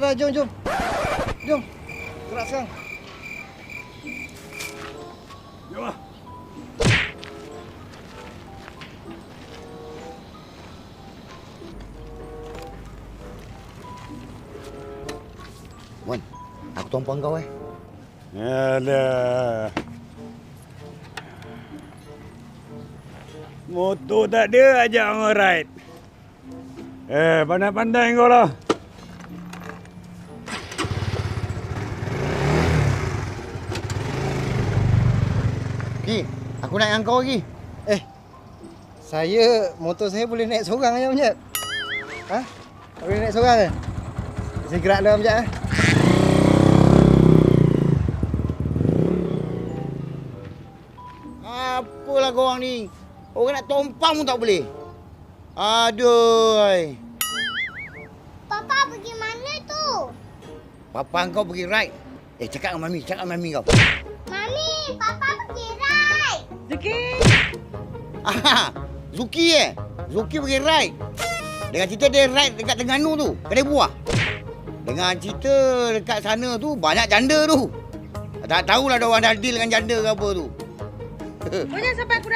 dah. Jom. Jom. Gerak sekarang. Jom lah. Wan, aku tumpang kau Alah. Motor tak ada, ajak orang ride. Pandai-pandai kau lah. Ki, aku naik dengan kau lagi. Motor saya boleh naik seorang aja, Amjad. Ha? Boleh naik seorang ke? Saya gerak dulu, Amjad. Apalah korang ni? Orang nak tumpang pun tak boleh. Aduh. Papa pergi mana tu? Papa kau pergi ride. Cakap dengan Mami kau. Mami, Papa pergi ride. Zuki Zuki pergi ride. Dengan cerita dia ride dekat Terengganu tu, kedai buah. Dengan cerita dekat sana tu banyak janda tu. Tak tahulah dia orang dah deal dengan janda ke apa tu. Kau jangan sampai aku